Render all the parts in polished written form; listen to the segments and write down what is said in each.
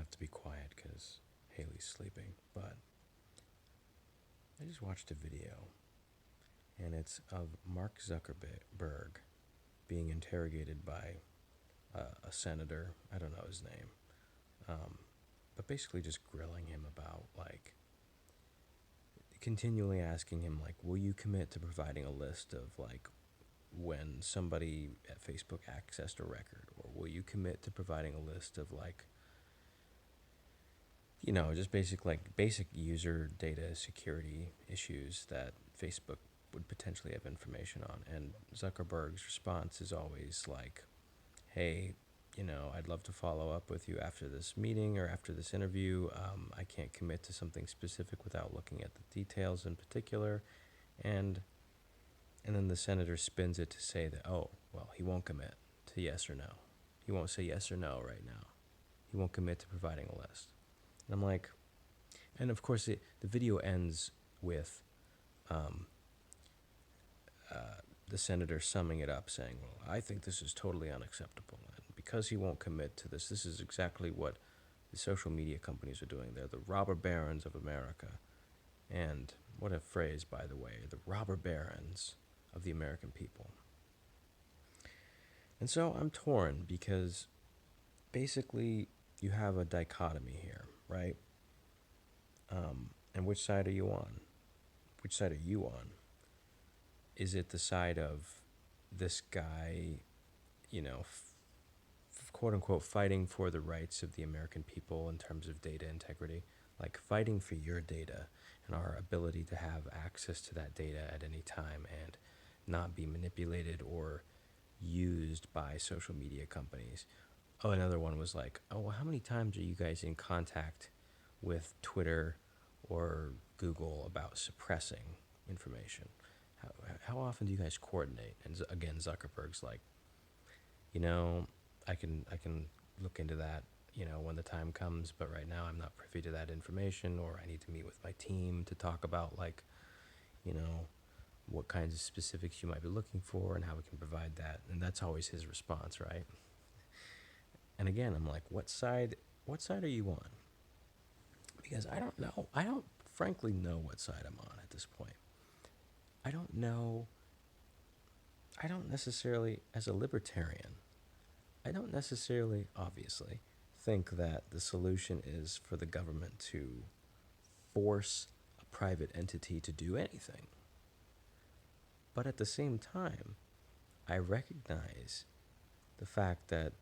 have to be quiet because Haley's sleeping, but I just watched a video, and it's of Mark Zuckerberg being interrogated by a senator. I don't know his name, but basically just grilling him about, like, continually asking him, like, will you commit to providing a list of, like, when somebody at Facebook accessed a record, or will you commit to providing a list of, like, just basic user data security issues that Facebook would potentially have information on. And Zuckerberg's response is always like, hey, I'd love to follow up with you after this meeting or after this interview. I can't commit to something specific without looking at the details in particular. And and then the senator spins it to say that, oh, well, he won't commit to yes or no. He won't say yes or no right now. He won't commit to providing a list. And I'm like, and of course, the video ends with um, the senator summing it up, saying, well, I think this is totally unacceptable. And because he won't commit to this is exactly what the social media companies are doing. They're the robber barons of America. And what a phrase, by the way, the robber barons of the American people. And so I'm torn because basically you have a dichotomy here, right? And which side are you on? Which side are you on? Is it the side of this guy, quote unquote, fighting for the rights of the American people in terms of data integrity, like fighting for your data and our ability to have access to that data at any time and not be manipulated or used by social media companies? Oh, another one was like, oh, well, how many times are you guys in contact with Twitter or Google about suppressing information? How often do you guys coordinate? And again, Zuckerberg's like, you know, I can look into that, when the time comes, but right now I'm not privy to that information, or I need to meet with my team to talk about, like, you know, what kinds of specifics you might be looking for and how we can provide that. And that's always his response, right? And again, I'm like, what side are you on? Because I don't know. I don't frankly know what side I'm on at this point. I don't know. I don't necessarily, as a libertarian, I don't necessarily, obviously, think that the solution is for the government to force a private entity to do anything. But at the same time, I recognize the fact that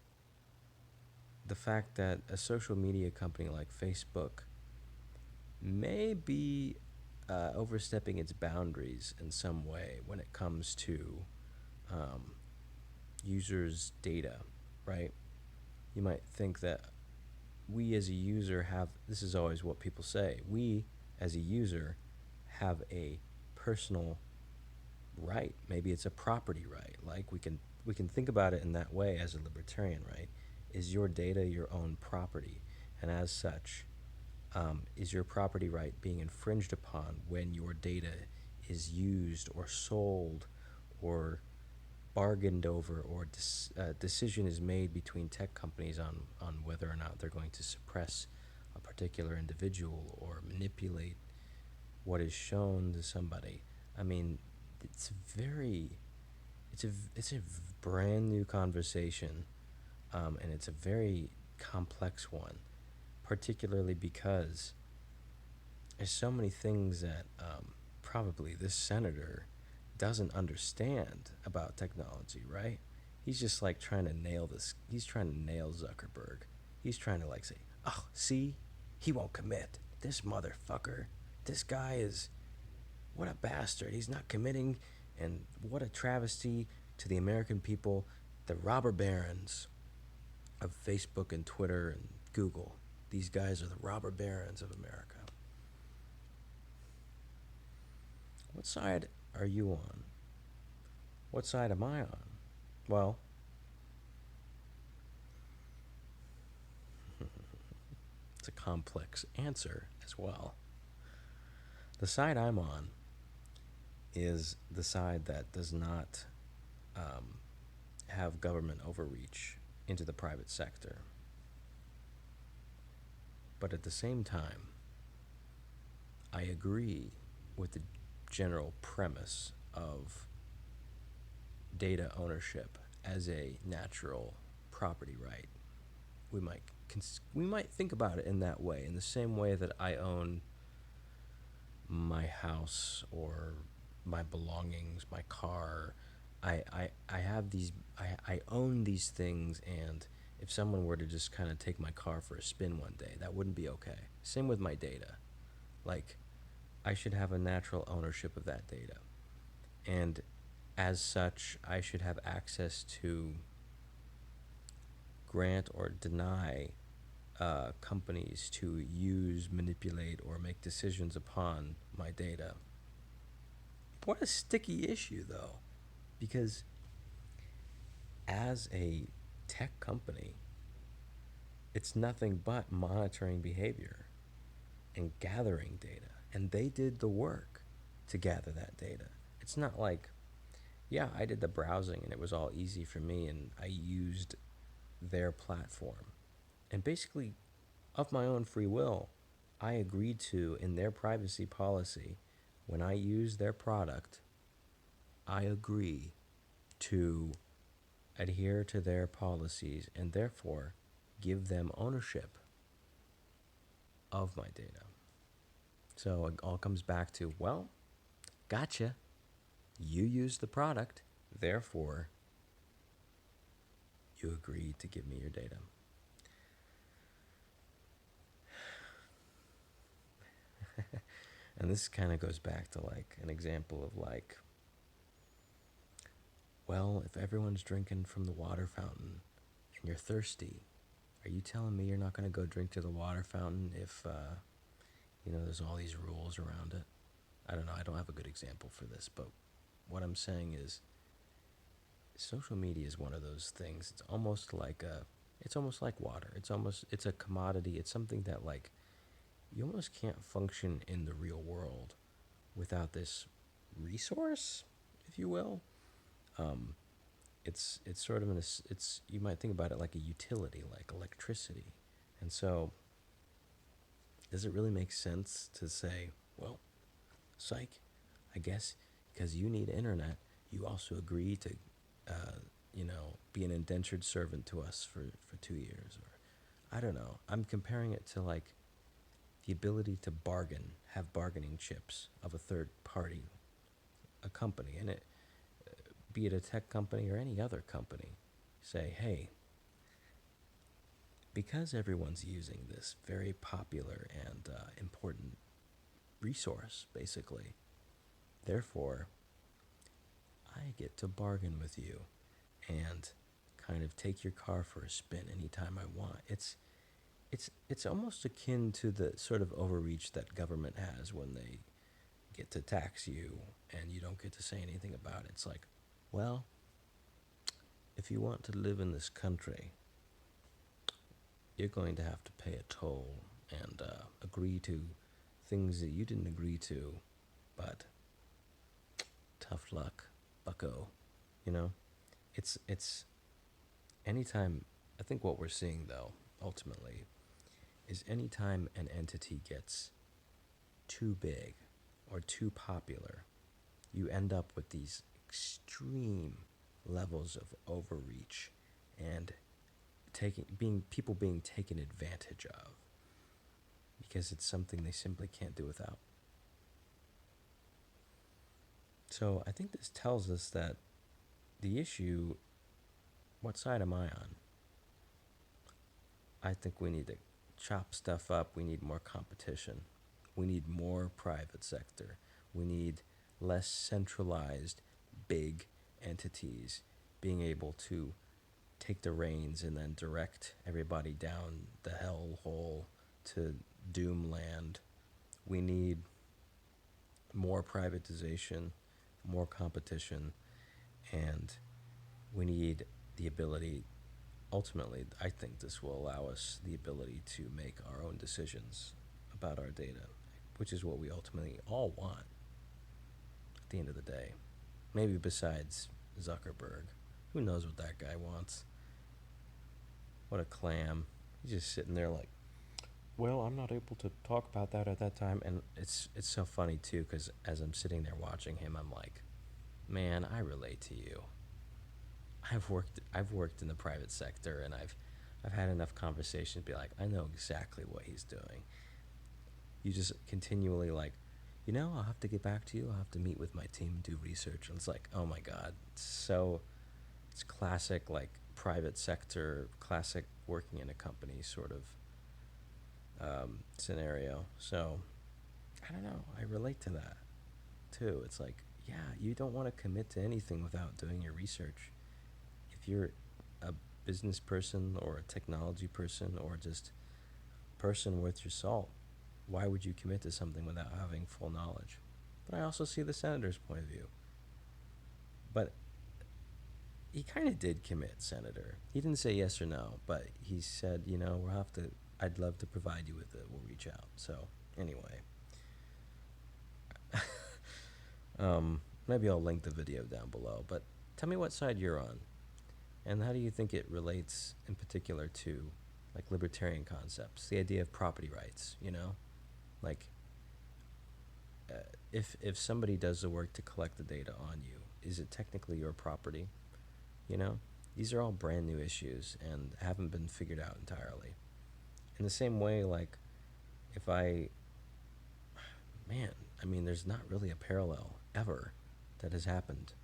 a social media company like Facebook may be overstepping its boundaries in some way when it comes to um, users' data, right? You might think that we as a user have, this is always what people say, we as a user have a personal right. Maybe it's a property right. Like we can think about it in that way as a libertarian, right? Is your data your own property? And as such, is your property right being infringed upon when your data is used or sold or bargained over, or decision is made between tech companies on whether or not they're going to suppress a particular individual or manipulate what is shown to somebody? I mean, it's very, it's a brand new conversation, and it's a very complex one, particularly because there's so many things that probably this senator doesn't understand about technology, right? He's just like trying to nail this. He's trying to nail Zuckerberg. He's trying to, like, say, oh, see, he won't commit. This motherfucker. This guy is, what a bastard. He's not committing, and what a travesty to the American people, the robber barons of Facebook and Twitter and Google. These guys are the robber barons of America. What side are you on? What side am I on? Well, it's a complex answer as well. The side I'm on is the side that does not um, have government overreach into the private sector. But at the same time, I agree with the general premise of data ownership as a natural property right. We might we might think about it in that way, in the same way that I own my house or my belongings, my car. I have these, I own these things, and if someone were to just kind of take my car for a spin one day, that wouldn't be okay. Same with my data. Like, I should have a natural ownership of that data. And as such, I should have access to grant or deny companies to use, manipulate, or make decisions upon my data. What a sticky issue, though, because as a tech company, it's nothing but monitoring behavior and gathering data. And they did the work to gather that data. It's not like, yeah, I did the browsing and it was all easy for me and I used their platform. And basically, of my own free will, I agreed to, in their privacy policy, when I use their product, I agree to adhere to their policies and therefore give them ownership of my data. So it all comes back to, well, gotcha. You use the product, therefore you agreed to give me your data. And this kind of goes back to like an example of like, well, if everyone's drinking from the water fountain and you're thirsty, are you telling me you're not going to go drink to the water fountain if, there's all these rules around it? I don't know. I don't have a good example for this, but what I'm saying is social media is one of those things. It's almost like water. It's a commodity. It's something that like you almost can't function in the real world without this resource, if you will. Um, it's sort of it's you might think about it like a utility, like electricity, and so does it really make sense to say, well, psych, I guess because you need internet, you also agree to, be an indentured servant to us for 2 years, or I don't know. I'm comparing it to like the ability to bargain, have bargaining chips of a third party, a company, and it, be it a tech company or any other company, say, hey, because everyone's using this very popular and important resource, basically, therefore, I get to bargain with you and kind of take your car for a spin anytime I want. It's almost akin to the sort of overreach that government has when they get to tax you and you don't get to say anything about it. It's like, well, if you want to live in this country, you're going to have to pay a toll and agree to things that you didn't agree to, but tough luck, bucko. You know, it's anytime. I think what we're seeing though, ultimately, is anytime an entity gets too big or too popular, you end up with these extreme levels of overreach and people being taken advantage of because it's something they simply can't do without. So I think this tells us that the issue, what side am I on? I think we need to chop stuff up. We need more competition. We need more private sector. We need less centralized big entities being able to take the reins and then direct everybody down the hell hole to doom land. We need more privatization, more competition, and we need the ability, ultimately, I think this will allow us the ability to make our own decisions about our data, which is what we ultimately all want at the end of the day. Maybe besides Zuckerberg. Who knows what that guy wants? What a clam. He's just sitting there like, Well, I'm not able to talk about that at that time, and it's so funny too, because as I'm sitting there watching him, I'm like, man, I relate to you. I've worked in the private sector, and I've had enough conversations to be like, I know exactly what he's doing. You just continually like, I'll have to get back to you. I'll have to meet with my team and do research. And it's like, oh my god, it's classic like private sector, classic working in a company sort of scenario. So I don't know. I relate to that too. It's like, yeah, you don't want to commit to anything without doing your research. If you're a business person or a technology person or just a person worth your salt, why would you commit to something without having full knowledge? But I also see the senator's point of view. But he kind of did commit, Senator. He didn't say yes or no, but he said, we'll have to. I'd love to provide you with it. We'll reach out. So anyway, maybe I'll link the video down below. But tell me what side you're on, and how do you think it relates in particular to like libertarian concepts, the idea of property rights. Like if somebody does the work to collect the data on you, is it technically your property? You know, these are all brand new issues and haven't been figured out entirely. In the same way, like if I, man, I mean, there's not really a parallel ever that has happened.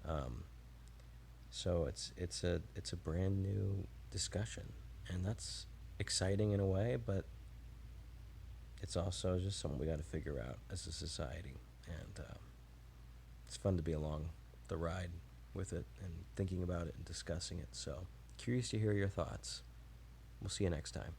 Um, so it's a brand new discussion, and that's exciting in a way, but it's also just something we got to figure out as a society. And it's fun to be along the ride with it and thinking about it and discussing it. So curious to hear your thoughts. We'll see you next time.